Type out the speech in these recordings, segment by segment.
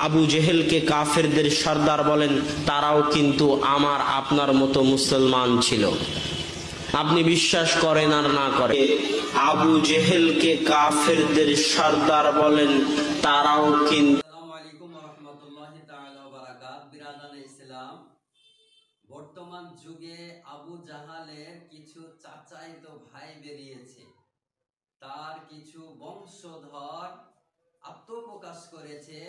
আবু জেহেলকে কাফেরদের সর্দার বলেন, তারাও কিন্তু আমার আপনার মতো মুসলমান ছিল। আপনি বিশ্বাস করেন আর না করেন, আবু জেহেলকে কাফেরদের সর্দার বলেন, তারাও কিন্তু। আসসালামু আলাইকুম ওয়া রাহমাতুল্লাহি তাআলা ওয়া বারাকাতুহু। বিরাদানে ইসলাম, বর্তমান যুগে আবু জাহালের কিছু চাচাইতো ভাই বেরিয়েছে। তার কিছু বংশধর আত্মপ্রকাশ করেছে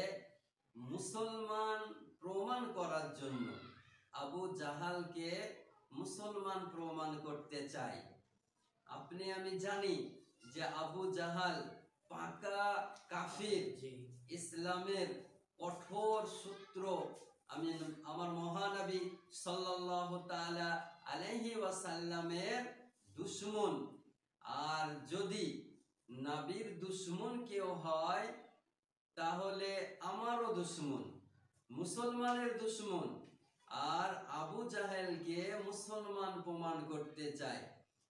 মুসলমান প্রমাণ করার জন্য। আবু জাহালকে মুসলমান প্রমাণ করতে চাই। আপনি আমি জানি যে আবু জাহাল পাকা কাফির, ইসলামের কঠোর সূত্র। আমি আমার মহানবী সাল্লাল্লাহু তাআলা আলাইহি ওয়াসাল্লামের দুশমন। আর যদি নবীর দুশমন কেউ হয় তাহলে আমারও দুশমন, মুসলমানের দুশমন। আর আবু জাহেলকে মুসলমান প্রমাণ করতে চায়।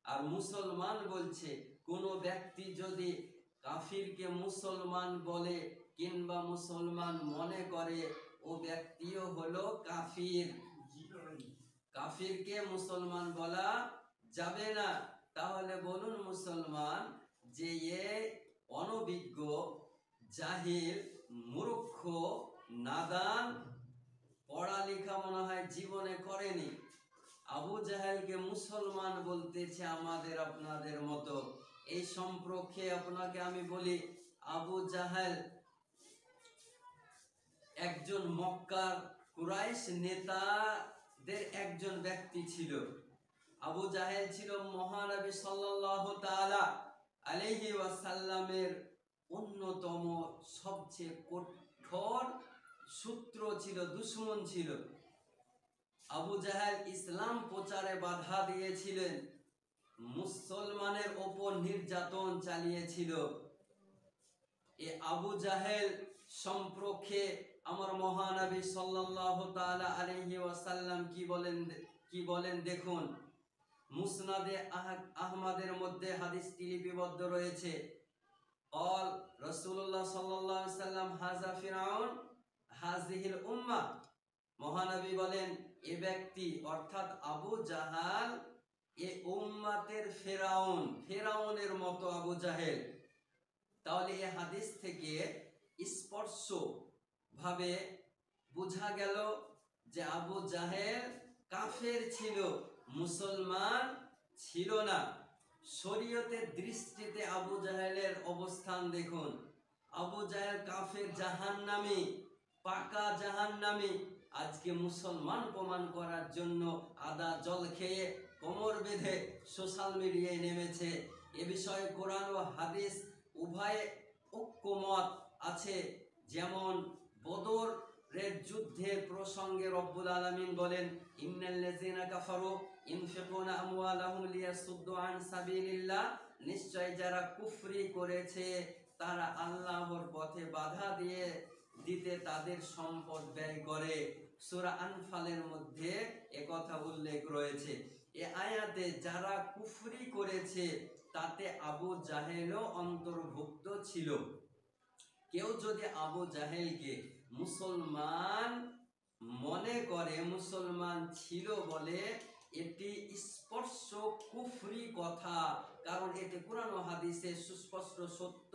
আর মুসলমান বলছে, কোন ব্যক্তি যদি কাফিরকে মুসলমান বলে কিংবা মুসলমান মনে করে, ও ব্যক্তিও হলো কাফির। কাফিরকে মুসলমান বলা যাবে না। তাহলে বলুন মুসলমান যে এ অনভিজ্ঞ, জাহিল, মূর্খ, নাদান, পড়ালেখা মনে হয় জীবনে করেনি। আবু জাহেলকে মুসলমান বলতেছে আমাদের আপনাদের মতো। এই সম্পর্কে আপনাকে আমি বলি, আবু জাহেল একজন মক্কার কুরাইশ নেতাদের একজন ব্যক্তি ছিল। আবু জাহেল ছিল মহানবী সাল্লাল্লাহু তাআলা আলাইহি ওয়াসাল্লামের অন্যতম সবচেয়ে কঠোর সূত্র ছিল, দুশমন ছিল। আবু জাহেল ইসলাম প্রচারে বাধা দিয়েছিলেন, মুসলমানের ওপর নির্যাতন চালিয়েছিল। এ আবু জাহেল সম্পর্কে আমার মহানবী সাল্লাল্লাহু তাআলা আলাইহি ওয়াসাল্লাম কি বলেন দেখুন। মুসনাদে আহমদের মধ্যে হাদিসটি লিপিবদ্ধ রয়েছে। অল রাসূলুল্লাহ সাল্লাল্লাহু আলাইহি ওয়াসাল্লাম হাযা ফিরাউন হাযিহিল উম্মাহ। মহানবী বলেন, এ ব্যক্তি অর্থাৎ আবু জাহাল এ উম্মাতের ফেরাউন, ফেরাউনের মতো আবু জাহেল। তাহলে এই হাদিস থেকে স্পষ্ট ভাবে বোঝা গেল যে আবু জাহেল কাফের ছিল, মুসলমান ছিল না। শরীয়তের দৃষ্টিতে আবু জাহেলের অবস্থান দেখুন। আবু জাহেল কাফের, জাহান্নামী, পাকা জাহান্নামী। আজকে মুসলমান প্রমাণ করার জন্য আদা জল খেয়ে কোমর বেঁধে সোশ্যাল মিডিয়ায় নেমেছে। এ বিষয়ে কোরআন ও হাদিস উভয়ে ঐক্যমত আছে। যেমন বদরের যুদ্ধের প্রসঙ্গে রব্বুল আলামিন বলেন, ইন্নাল্লাযীনা কাফারু ইউনফিকুনা আমওয়ালাহুম লিয়াসুদ্দু আন সাবিলিল্লাহ। নিশ্চয় যারা কুফরি করেছে তারা আল্লাহর পথে বাধা দিতে তাদের সম্পদ ব্যয় করে। সূরা আনফালের মধ্যে একথা উল্লেখ রয়েছে। এ আয়াতে যারা কুফরি করেছে তাতে আবু জাহেলও অন্তর্ভুক্ত ছিল। কেউ যদি আবু জাহেলকে মুসলমান মনে করে, মুসলমান ছিল বলে, এটি স্পষ্ট কুফরি কথা। কারণ এতে কোরআন ও হাদিসের সুস্পষ্ট সত্য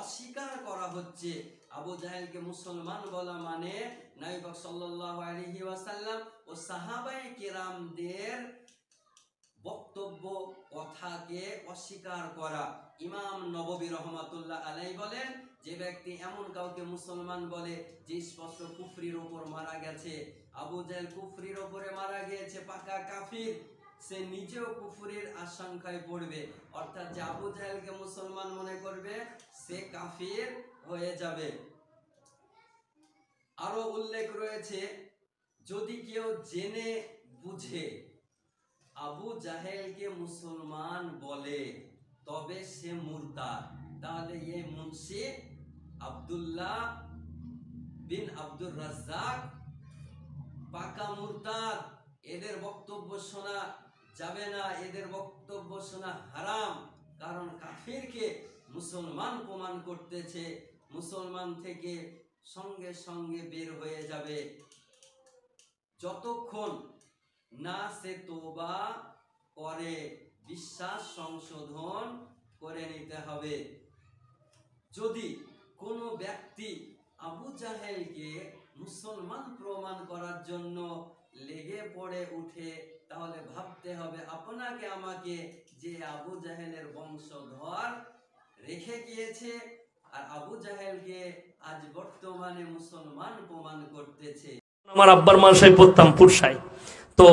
অস্বীকার করা হচ্ছে। আবু জাহেলকে মুসলমান বলা মানে নবী পাক সাল্লাল্লাহু আলাইহি ওয়াসাল্লাম ও সাহাবায়ে কেরামদের বক্তব্য কথাকে অস্বীকার করা। ইমাম নববী রহমাতুল্লাহ আলাইহি বলেন, যে ব্যক্তি এমন কাউকে মুসলমান বলে যে স্পষ্ট কুফরির উপর মারা গেছে, আবু জাহেল কুফরির উপরে মারা গিয়েছে, পাকা কাফির, সে নিজেও কুফরির আশঙ্কায় পড়বে। অর্থাৎ যে আবু জাহেলকে মুসলমান মনে করবে সে কাফির হয়ে যাবে। আরো উল্লেখ রয়েছে, যদি কেউ জেনে বুঝে আবু জাহেলকে মুসলমান বলে তবে সে মুরতাদ। তাহলে এই মুন্সি আব্দুল্লাহ বিন আব্দুর রাজ্জাক পাকা মুরতাদ। এদের বক্তব্য শোনা যাবে না, এদের বক্তব্য শোনা হারাম। কারণ কাফিরকে মুসলমান প্রমাণ করতেছে, মুসলমান থেকে সঙ্গে সঙ্গে বের হয়ে যাবে, যতক্ষণ না সে তওবা করে বিশ্বাস সংশোধন করে নিতে হবে। যদি কোনো ব্যক্তি আবু জাহেলকে মুসলমান প্রমাণ করার জন্য লেগে পড়ে উঠে, তাহলে ভাবতে হবে আপনাকে আমাকে যে আবু জাহেলের বংশধর রেখে গিয়েছে, আর আবু জাহেলকে আজ বর্তমানে মুসলমান প্রমাণ করতেছে। আমার আব্বার মালসায় পড়তাম পুরসাই, তো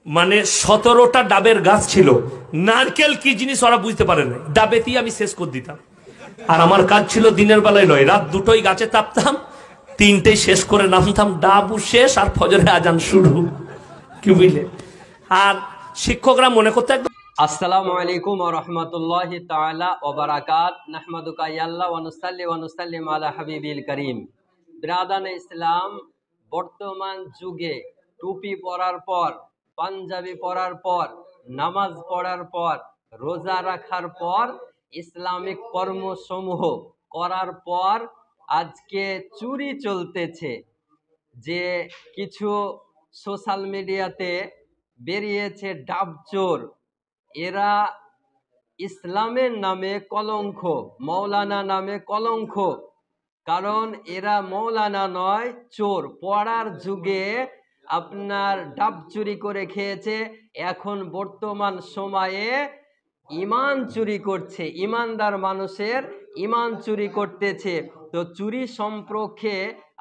মানে 17টা ডাবের গাছ ছিল, নারকেল কি জিনিস ওরা বুঝতে পারে না, ডাবেতেই আমি শেষ করে দিতাম। আর আমার কাজ ছিল দিনের বেলায় নয়, রাত 2টোয় গাছে তাপতাম, 3টেই শেষ করে নামতাম, ডাবু শেষ আর ফজরের আজান শুরু, কি বুঝলে। আর শিক্ষকরা মনে করতে একদম। আসসালামু আলাইকুম ওয়া রাহমাতুল্লাহি তাআলা ওয়া বারাকাত। নাহমাদুকা ইয়া আল্লাহ ওয়া নুসাল্লি ওয়া নুসাল্লিম আলা হাবিবিল কারীম। বিরাদানে ইসলাম, বর্তমান যুগে টুপি পরার পর, পাঞ্জাবি পরার পর, নামাজ পড়ার পর, রোজা রাখার পর, ইসলামিক কর্মসমূহ করার পর আজকে চুরি চলতেছে। যে কিছু সোশ্যাল মিডিয়াতে বেরিয়েছে ডাবচোর, এরা ইসলামের নামে কলঙ্ক, মৌলানা নামে কলঙ্ক। কারণ এরা মৌলানা নয়, চোর। পড়ার যুগে আপনার ডাব চুরি করে খেয়েছে, এখন বর্তমান সময়ে ইমান চুরি করছে, ইমানদার মানুষের ইমান চুরি করতেছে। তো চুরি সম্পর্কে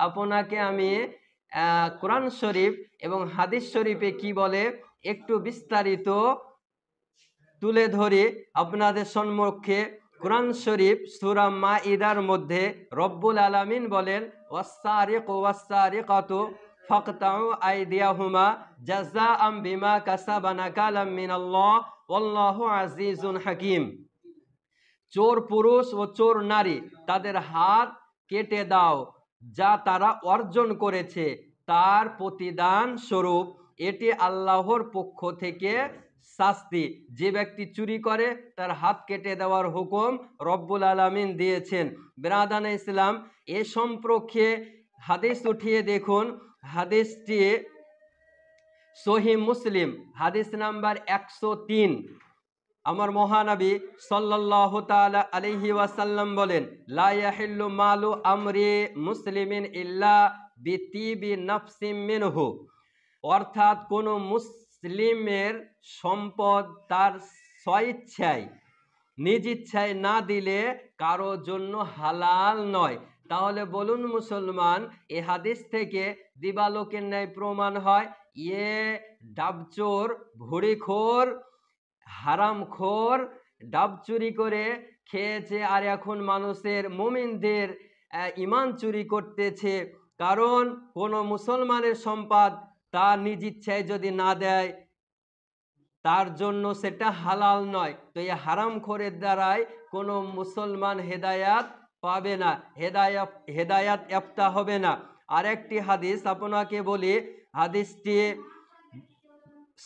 আপনাকে আমি কোরআন শরীফ এবং হাদিস শরীফে কি বলে একটু বিস্তারিত তুলে ধরি আপনাদের সম্মুখে। কোরআন শরীফ সূরা মাইদার মধ্যে রব্বুল আলামিন বলেন, ওয়াস-সারিকু ওয়াস-সারিকাতু ফাকতাউ আইদিয়াহুমা জাযাআম বিমা কাসাবা নাকালাম মিনাল্লাহ ওয়াল্লাহু আজিজুন হাকীম। চোর পুরুষ ও চোর নারী, তাদের হাত কেটে দাও, যা তারা অর্জন করেছে তার প্রতিদান স্বরূপ, এটি আল্লাহর পক্ষ থেকে শাস্তি। যে ব্যক্তি চুরি করে তার হাত কেটে দেওয়ার হুকুম রব্বুল আলামিন দিয়েছেন। বিরাদানে ইসলাম, এ সম্পর্কে হাদিস উঠিয়ে দেখুন। হাদিসটি সহিহ মুসলিম, হাদিস নাম্বার 103। আমার মহানবী সাল্লাল্লাহু তাআলা আলাইহি ওয়াসাল্লাম বলেন, লা ইয়াহিল্লু মালু আমরি মুসলিমিন ইল্লা বিতিবি নাফসিম মিনহু। অর্থাৎ কোন মুসলিমের সম্পদ তার স্বইচ্ছায়, নিজ ইচ্ছায় না দিলে কারো জন্য হালাল নয়। তাহলে বলুন মুসলমান, এ হাদিস থেকে দিবালোকের ন্যায় প্রমাণ হয় এ ডাবচোর, ভুড়িখোর, হারামখোর, ডাব চুরি করে খেয়েছে, আর এখন মানুষের মুমিনদের ইমান চুরি করতেছে। কারণ কোন মুসলমানের সম্পদ তার নিজ ইচ্ছায় যদি না দেয়, তার জন্য সেটা হালাল নয়। তো এই হারামখোরের দ্বারাই কোনো মুসলমান হেদায়াত পাবে না, হেদায়াত ইয়াফতা হবে না। আরেকটি হাদিস আপনাকে বলি, হাদিসটি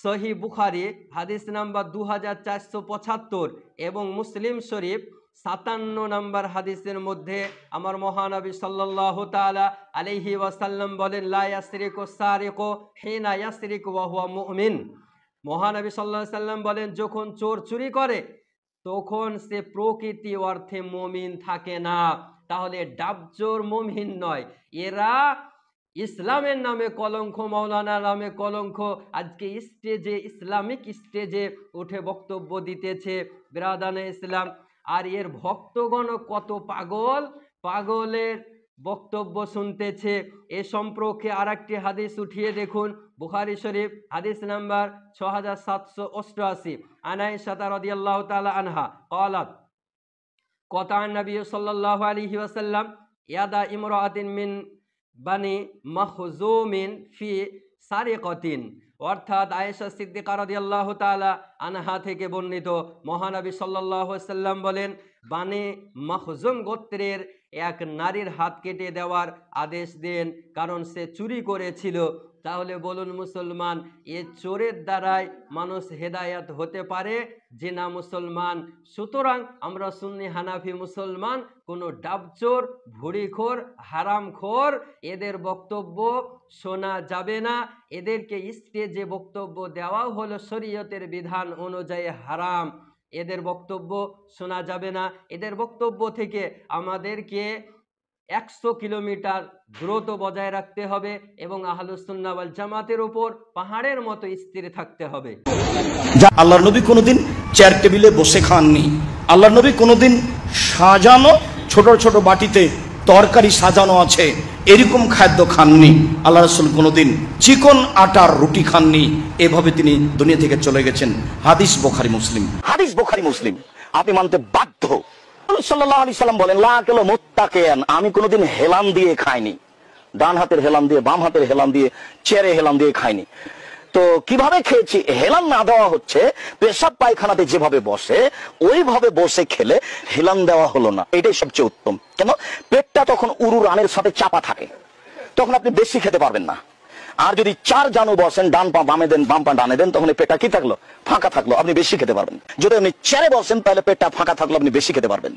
সহিহ বুখারী হাদিস নাম্বার 2475 এবং মুসলিম শরীফ 57 নম্বর হাদিসের মধ্যে আমার মহানবী সাল্লাল্লাহু তাআলা আলাইহি ওয়াসাল্লাম বলেন, লা ইয়াসরিকু সারিকু হিনা ইয়াসরিকু ওয়া হুয়া মুমিন। মহানবী সাল্লাল্লাহু আলাইহি ওয়াসাল্লাম বলেন, যখন চোর চুরি করে তখন সে প্রকৃতি অর্থে মুমিন থাকে না। তাহলে ডাবচোর মুমিন নয়, এরা ইসলামের নামে কলঙ্ক, মৌলানা নামে কলঙ্ক। আজকে স্টেজে, ইসলামিক স্টেজে উঠে বক্তব্য দিতেছে বিরাদানে ইসলাম। আর এর ভক্তগণ কত পাগল, পাগলের বক্তব্য শুনতেছে। এ সম্পর্কে আর একটি হাদিস উঠিয়ে দেখুন, বুখারী শরীফ হাদিস নাম্বার 6788। আনাইশা রাদিয়াল্লাহু তাআলা আনহা ক্বালাত, ক্বাতা নবী সাল্লাল্লাহু আলাইহি ওয়াসাল্লাম ইয়াদা ইমরাআতিন মিন বানি মাখজুমিন ফি সারিকাতিন। অর্থাৎ আয়েশা সিদ্দিকা রাদিয়াল্লাহু তাআলা আনহা থেকে বর্ণিত, মহানবী সাল্লাল্লাহু আলাইহি ওয়াসাল্লাম বলেন, বানি মাখজুম গোত্রের এক নারীর হাত কেটে দেওয়ার আদেশ দেন, কারণ সে চুরি করেছিল। তাহলে বলুন মুসলমান, এ চোরের দ্বারাই মানুষ হেদায়াত হতে পারে যে না মুসলমান? সুতরাং আমরা সুন্নি হানাফি মুসলমান কোনো ডাবচোর, ভুড়িখোর, হারামখোর এদের বক্তব্য শোনা যাবে না। এদেরকে স্টেজে বক্তব্য দেওয়া হলো শরীয়তের বিধান অনুযায়ী হারাম, এদের বক্তব্য শোনা যাবে না। এদের বক্তব্য থেকে আমাদেরকে 100 কিলোমিটার দূরত্ব বজায় রাখতে হবে এবং আহলুস সুন্নাহ ওয়াল জামাতের উপর পাহাড়ের মতো স্থির থাকতে হবে। আল্লাহর নবী কোনোদিন চেয়ার টেবিলে বসে খাননি। আল্লাহর নবী কোনোদিন সাজানো ছোট ছোট বাটিতে তরকারি সাজানো আছে এরকম খাদ্য খাননি। আল্লাহ রাসূল কোনোদিন চিকন আটার রুটি খাননি। এভাবে তিনি দুনিয়া থেকে চলে গেছেন। হাদিস বুখারী মুসলিম। হাদিস বুখারী মুসলিম আপনি মানতে বাধ্য। সাল্লাল্লাহু আলাইহি সাল্লাম বলেন, লা আকালা মুত্তাকিয়ান, আমি কোনোদিন হেলান দিয়ে খাইনি। ডান হাতের হেলান দিয়ে, বাম হাতের হেলান দিয়ে, চেয়ারে হেলান দিয়ে খাইনি। তো কিভাবে খেয়েছি? হেলান না দেওয়া হচ্ছে পেশাব পায়খানাতে যেভাবে বসে ওইভাবে বসে খেলে হেলান দেওয়া হলো না, এটাই সবচেয়ে উত্তম। কেন? পেটটা তখন উরু রানের সাথে চাপা থাকে, তখন আপনি বেশি খেতে পারবেন না। আর যদি 4 জানু বসেন, ডান পা বামে দেন, বাম পা ডানে দেন, তখন পেটটা কি থাকলো? ফাঁকা থাকলো, আপনি বেশি খেতে পারবেন। যদি আপনি চেয়ারে বসেন তাহলে পেটটা ফাঁকা থাকলো, আপনি বেশি খেতে পারবেন।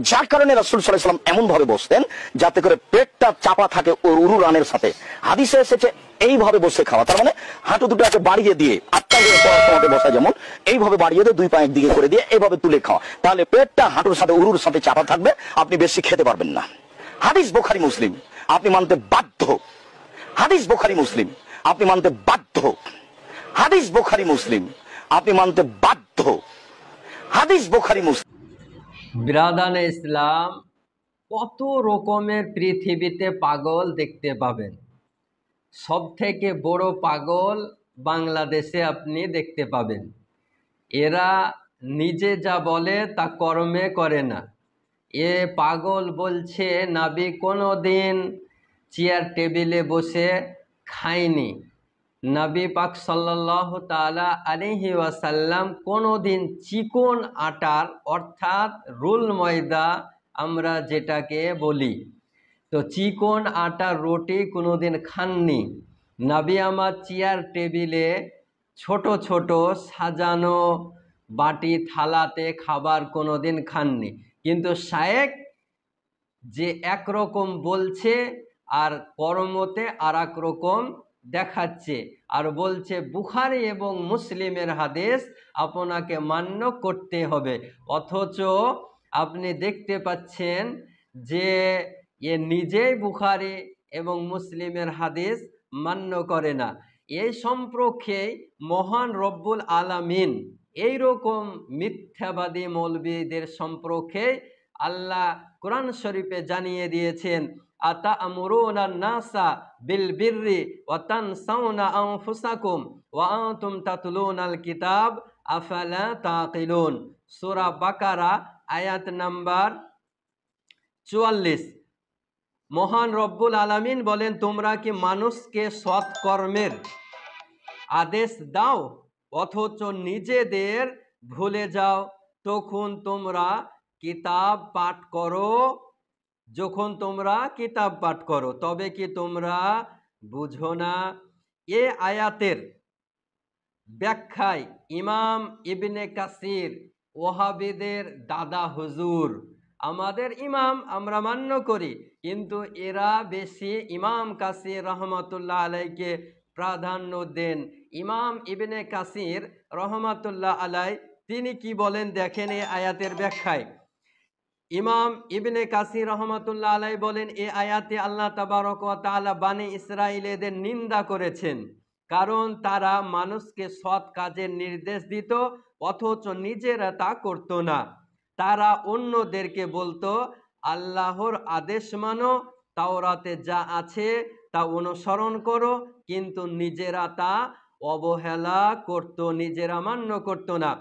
যার কারণে রাসূল সাল্লাল্লাহু আলাইহি ওয়াসাল্লাম এমন ভাবে বসতেন যাতে করে পেটটা চাপা থাকে উরু রানের সাথে। হাদিসে এসেছে এইভাবে বসে খাওয়া, তার মানে হাঁটু দুটোকে বাড়িয়ে দিয়ে, আটটা দিয়ে পড়াশোনাতে বসা যেমন এইভাবে বাড়িয়ে দিয়ে 2 পা একদিকে করে দিয়ে এইভাবে তুলে খাওয়া, তাহলে পেটটা হাঁটুর সাথে উরুর সাথে চাপা থাকবে, আপনি বেশি খেতে পারবেন না। হাদিস বুখারী মুসলিম আপনি মানতে বাধ্য। হাদিস বুখারী মুসলিম আপনি মানতে বাধ্য। হাদিস বুখারী মুসলিম আপনি মানতে বাধ্য। হাদিস বুখারী মুসলিম। বিরাদানে ইসলাম, কত রকমের পৃথিবীতে পাগল দেখতে পাবেন। সব থেকে বড় পাগল বাংলাদেশে আপনি দেখতে পাবেন। এরা নিজে যা বলে তা কর্মে করে না। এ পাগল বলছে নবী কোনো দিন চেয়ার টেবিলে বসে খায়নি। নবী পাক সাল্লাল্লাহু তাআলা আলাইহি ওয়াসাল্লাম কোনো দিন চিকন আটার অর্থাৎ রুল ময়দা আমরা যেটাকে বলি, তো চিকন আটার রুটি কোনোদিন খাননি। নবী আমার চেয়ার টেবিলে ছোট ছোট সাজানো বাটি থালাতে খাবার কোনোদিন খাননি। কিন্তু শায়েখ যে একরকম বলছে আর কর্মতে আর এক রকম দেখাচ্ছে, আর বলছে বুখারী এবং মুসলিমের হাদিস আপনাকে মান্য করতে হবে, অথচ আপনি দেখতে পাচ্ছেন যে এ নিজেই বুখারী এবং মুসলিমের হাদিস মান্য করে না। এই সম্পর্কে মহান রব্বুল আলামিন এইরকম মিথ্যাবাদী মৌলবীদের সম্পর্কে আল্লাহ কোরআন শরীফে জানিয়ে দিয়েছেন, আতা'মুরুনা নাসা বিল বিররি ওয়া তানসাউনা আনফুসাকুম ওয়া আনতুম তাতলুনাল কিতাব আফালা তাকিলুন। সূরা বাকারা আয়াত নাম্বার 44। মহান রব্বুল আলামিন বলেন, তোমরা কি মানুষকে সৎকর্মের আদেশ দাও অথচ নিজেদের ভুলে যাও? তখন তোমরা কিতাব পাঠ করো, যখন তোমরা কিতাব পাঠ করো তবে কি তোমরা বুঝো না? এ আয়াতের ব্যাখ্যায় ইমাম ইবনে কাসির, ওয়াহাবিদের দাদা হুজুর, আমাদের ইমাম আমরা মান্য করি, কিন্তু এরা বেশি ইমাম কাসির রহমাতুল্লাহ আলাইকে প্রাধান্য দেন। ইমাম ইবনে কাসির রহমাতুল্লাহ আলাই তিনি কি বলেন দেখেন এই আয়াতের ব্যাখ্যায়। ইমাম ইবনে কাসির রহমাতুল্লাহ আলাই বলেন, এই আয়াতে আল্লাহ তাবারক ওয়া তাআলা বানি ইসরাইলদের নিন্দা করেছেন, কারণ তারা মানুষকে সৎ কাজের নির্দেশ দিত অথচ নিজেরা তা করতো না। তারা অন্যদেরকে বলতো আল্লাহর আদেশ মানো, তাওরাতে যা আছে তা অনুসরণ করো, কিন্তু নিজেরা তা অবহেলা করত, নিজেরা মান্য করত না।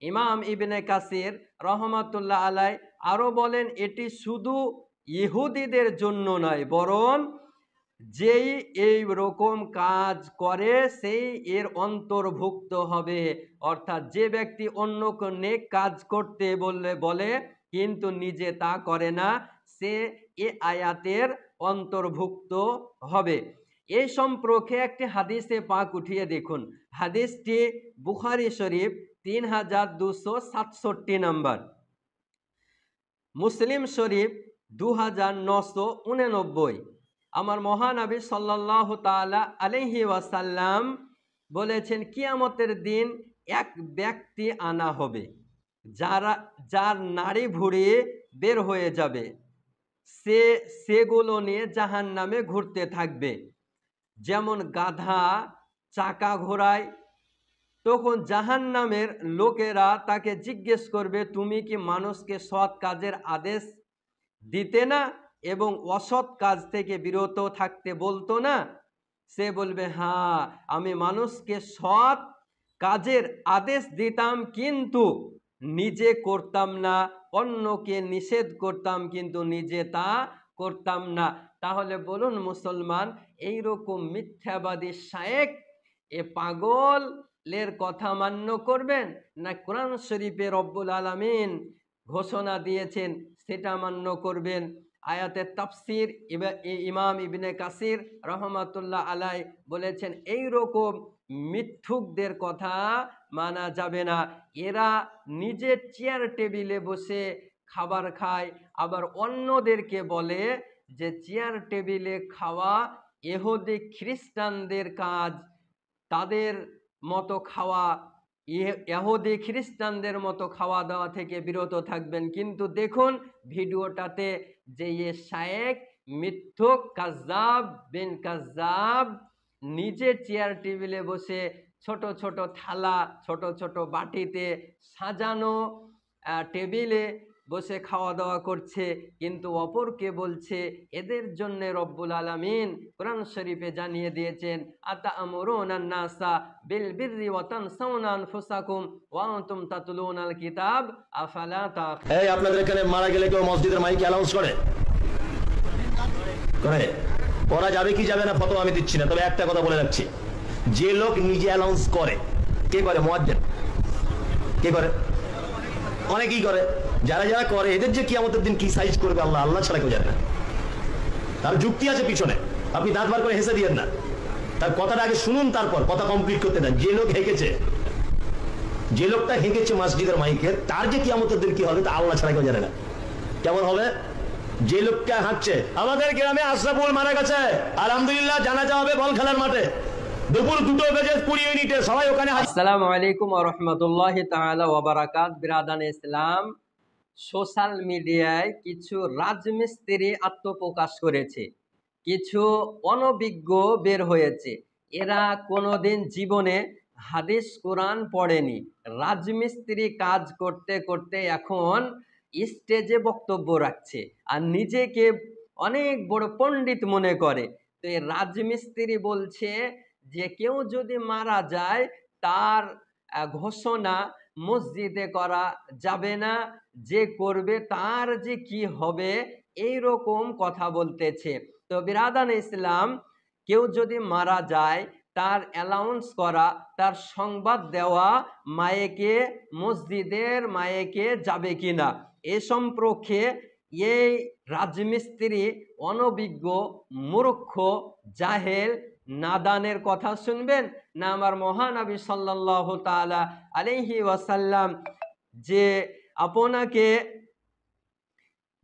ইমাম ইবনে কাসির রহমাতুল্লাহ আলাই আরো বলেন, এটি শুধু ইহুদিদের জন্য নয়, বরং যেই এই রকম কাজ করে সেই এর অন্তর্ভুক্ত হবে। অর্থাৎ যে ব্যক্তি অন্যকে নেক কাজ করতে বলে কিন্তু নিজে তা করে না, সে এ আয়াতের অন্তর্ভুক্ত হবে। এই সম্পর্কে একটি হাদিসে পাক উঠিয়ে দেখুন। হাদিসটি বুখারী শরীফ 3267 নম্বর, মুসলিম শরীফ 2989। আমার মহানবী সাল্লাল্লাহু তাআলা আলাইহি ওয়াসাল্লাম বলেছেন, কিয়ামতের দিন এক ব্যক্তি আনা হবে যার নাড়ি ভুঁড়ি বের হয়ে যাবে, সেগুলো নিয়ে জাহান্নামে ঘুরতে থাকবে। যেমন গাধা চাকা ঘোরায়, তখন জাহান্নামের লোকেরা তাকে জিজ্ঞেস করবে, তুমি কি মানুষকে সৎ কাজের আদেশ দিতে না এবং অসৎ কাজ থেকে বিরত থাকতে বলতো না? সে বলবে, হ্যাঁ, আমি মানুষকে সৎ কাজের আদেশ দিতাম কিন্তু নিজে করতাম না, অন্যকে নিষেধ করতাম কিন্তু নিজে তা করতাম না। তাহলে বলুন মুসলমান, এইরকম মিথ্যাবাদী শায়েখ এ পাগলের কথা মান্য করবেন, না কোরআন শরীফে রব্বুল আলামিন ঘোষণা দিয়েছেন সেটা মান্য করবেন? আয়াতের তাফসির ইমাম ইবনে কাসির রহমাতুল্লাহ আলাই বলেছেন, এইরকম মিথ্যুকদের কথা মানা যাবে না। এরা নিজের চেয়ার টেবিলে বসে খাবার খায়, আবার অন্যদেরকে বলে যে চেয়ার টেবিলে খাওয়া ইহুদি খ্রিস্টানদের কাজ, তাদের মতো খাওয়া, ইহুদি খ্রিস্টানদের মতো খাওয়া দাওয়া থেকে বিরত থাকবেন। কিন্তু দেখুন ভিডিওটাতে যে শায়েখ মিথ্যুক কাজ্জাব বিন কাজ্জাব নিজে চেয়ার টেবিলে বসে ছোট ছোট থালা, ছোট ছোট বাটিতে সাজানো টেবিলে বসে খাওয়া দাওয়া করছে, কিন্তু অপরকে বলছে। এদের জন্য রব্বুল আলামিন কোরআন শরীফে জানিয়ে দিয়েছেন, আতা'মুরুনান নাসা বিল বিররি ওয়া তানসাউনা আনফুসাকুম ওয়া আনতুম তাতলুনাল কিতাব আফালা তা'কিলুন। এই আপনাদের এখানে মারা গেলে কেউ মসজিদের মাইকে অ্যানাউন্স করে? ওরা যাবে কি যাবে না ফতোয়া আমি দিচ্ছি না, তবে একটা কথা বলে রাখছি, যে লোক নিজে অ্যানাউন্স করে, কে করে? মুয়াজ্জিন। কে করে? অনেকেই করে। যারা যারা করে এদের যে কিয়ামতের দিন কি সাইজ করবে আল্লাহ আল্লাহ ছাড়া কেউ জানে না। তার যুক্তি আছে পিছনে, আপনি দাঁত বার করে হেসে দিয়েন না, তার কথাটা আগে শুনুন, তারপর কথা কমপ্লিট করতে দেন। যে লোক হেঁকেছে, যে লোকটা হেঁকেছে মসজিদের মাইকে, তার যে কিয়ামতের দিন কি হবে তা আল্লাহ ছাড়া কেউ জানে না। কেমন হবে? যে লোকটা হাঁটছে, আমাদের গ্রামে আশরাফুল মারা গেছে, আলহামদুলিল্লাহ জানাজা হবে বল খেলার মাঠে, দুপুর 2:20 সবাই ওখানে। আসসালামু আলাইকুম ওয়া রাহমাতুল্লাহি তাআলা ওয়া বারাকাত। বিরাদান ইসলাম, সোশ্যাল মিডিয়ায় কিছু রাজমিস্ত্রি আত্মপ্রকাশ করেছে, কিছু অনভিজ্ঞ বের হয়েছে। এরা কোনোদিন জীবনে হাদিস কোরআন পড়েনি, রাজমিস্ত্রি কাজ করতে করতে এখন স্টেজে বক্তব্য রাখছে আর নিজেকে অনেক বড় পণ্ডিত মনে করে। তো এই রাজমিস্ত্রি বলছে যে কেউ যদি মারা যায় তার ঘোষণা মসজিদে করা যাবে না, যে করবে তার যে কি হবে, এই রকম কথা বলতেছে। তো বিরাদান ইসলাম, কেউ যদি মারা যায় তার অ্যানাউন্স করা, তার সংবাদ দেওয়া মাইকে, মসজিদের মাইকে যাবে কিনা, এ সম্পর্কে এই রাজমিস্ত্রি অনভিজ্ঞ, মূর্খ, জাহেল, নাদানের কথা শুনবেন না আমার মহানবী সাল্লাল্লাহু তাআলা আলাইহি ওয়াসাল্লাম যে আপনাকে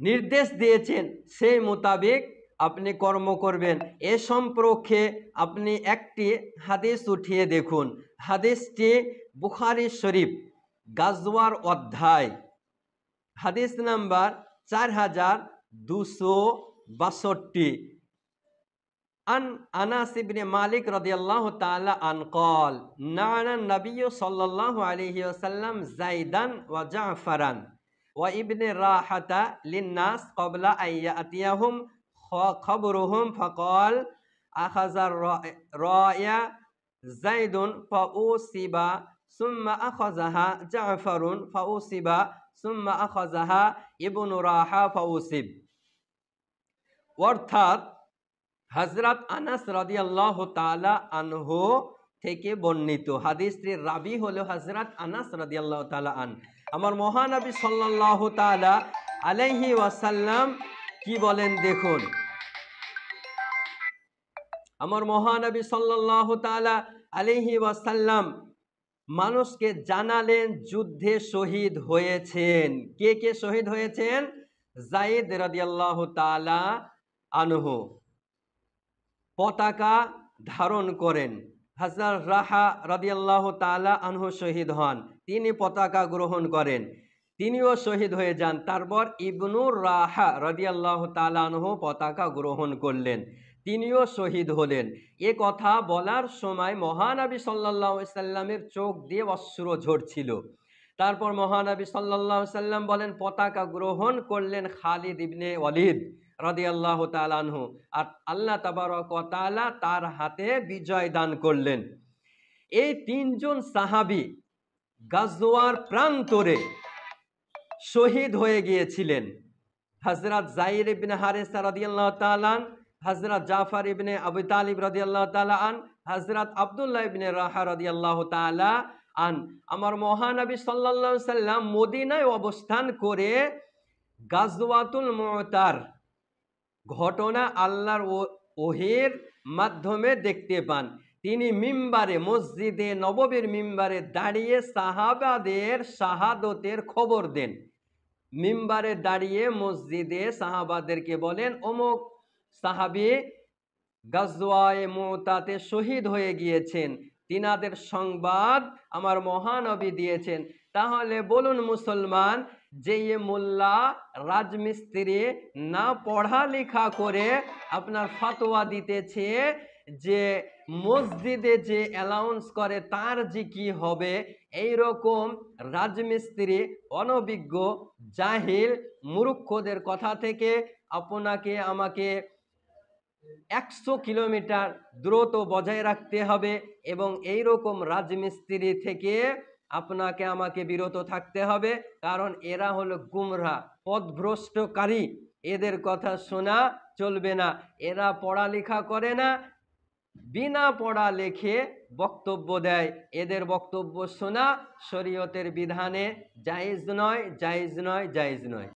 নির্দেশ দিয়েছেন সেই মোতাবেক আপনি কর্ম করবেন? এ সম্পর্কে আপনি একটি হাদিস উঠিয়ে দেখুন। হাদিসটি বুখারী শরীফ গাজওয়ার অধ্যায়, হাদিস নাম্বার 4262। আন আনাস ইবনে মালিক রাদিয়াল্লাহু তাআলা আন ক্বাল না'না নবী সাল্লাল্লাহু আলাইহি ওয়াসাল্লাম যায়দান ওয়া জাফরান ওয়া ইবনে রাহাতা লিন-নাস ক্বাবলা আন ইয়াতিয়াহুম খবরুহুম ফাকাল আখাযা রায়া যায়দুন ফাউসিবা সুম্মা আখাযাহা জাফরুন ফাউসিবা সুম্মা আখাযাহা ইবনু রাহা ফাউসিব। অর্থাৎ হযরত আনাস রাদিয়াল্লাহু তাআলা আনহু থেকে বর্ণিত, হাদিসটির রাবি হলো হযরত আনাস রাদিয়াল্লাহু তাআলা আন। আমার মহানবী সাল্লাল্লাহু তাআলা আলাইহি ওয়াসাল্লাম কি বলেন দেখুন। আমার মহানবী সাল্লাল্লাহু তাআলা আলাইহি ওয়াসাল্লাম মানুষকে জানালেন যুদ্ধে শহীদ হয়েছেন। কে কে শহীদ হয়েছেন? যায়েদ রাদিয়াল্লাহু তাআলা আনহু পতাকা ধারণ করেন। হযরত রাহা রাদিয়াল্লাহু তাআলা আনহু শহীদ হন, তিনি পতাকা গ্রহণ করেন, তিনিও শহীদ হয়ে যান। তারপর ইবনুর রাহা রাদিয়াল্লাহু তাআলা আনহু পতাকা গ্রহণ করলেন, তিনিও শহীদ হলেন। এ কথা বলার সময় মহানবী সাল্লাল্লাহু আলাইহি সাল্লামের চোখ দিয়ে অশ্রু ঝরছিল। তারপর মহানবী সাল্লাল্লাহু আলাইহি সাল্লাম বলেন, পতাকা গ্রহণ করলেন খালিদ ইবনে ওয়ালিদ রাদিয়াল্লাহু তাআলা আনহু, আর আল্লাহ তাবারক ওয়া তাআলা তার হাতে বিজয় দান করলেন। এই তিনজন সাহাবী গাজওয়ার প্রান্তরে শহীদ হয়ে গিয়েছিলেন। হযরত যায়েদ ইবনে হারিসা রাদিয়াল্লাহু তাআলা আন, হযরত জাফর ইবনে আবু তালিব রাদিয়াল্লাহু তাআলা আন, হযরত আব্দুল্লাহ ইবনে রাহা রাদিয়াল্লাহু তাআলা আন। আমার মহানবী সাল্লাল্লাহু আলাইহি সাল্লাম মদিনায় অবস্থান করে গাজওয়াতুল মুতার ঘটনা আল্লাহর ওহীর মাধ্যমে দেখতে পান। তিনি মিম্বারে, মসজিদে নববীর মিম্বারে দাঁড়িয়ে সাহাবাদের শাহাদতের খবর দেন। মিম্বারে দাঁড়িয়ে মসজিদে সাহাবাদেরকে বলেন, অমুক সাহাবী গাজওয়ায়ে মুতাতে শহীদ হয়ে গিয়েছেন, তিনাদের সংবাদ আমার মহানবী দিয়েছেন। তাহলে বলুন মুসলমান, যে মোল্লা রাজমিস্ত্রি না পড়ালেখা করে আপনার ফতোয়া দিতেছে যে মসজিদে যে অ্যালাউন্স করে তার যে কি হবে, এই রকম রাজমিস্ত্রি অনভিজ্ঞ জাহিল মূর্খদের কথা থেকে আপনাকে আমাকে 100 কিলোমিটার দ্রুত বজায় রাখতে হবে, এবং এই রকম রাজমিস্ত্রি থেকে আপনাকে আমাকে বিরত থাকতে হবে, কারণ এরা হলো গুমরা, পথভ্রষ্টকারী। এদের কথা শোনা চলবে না। এরা পড়ালেখা করে না, বিনা পড়া লেখে বক্তব্য দেয়। এদের বক্তব্য শোনা শরীয়তের বিধানে জায়েজ নয়, জায়েজ নয়, জায়েজ নয়।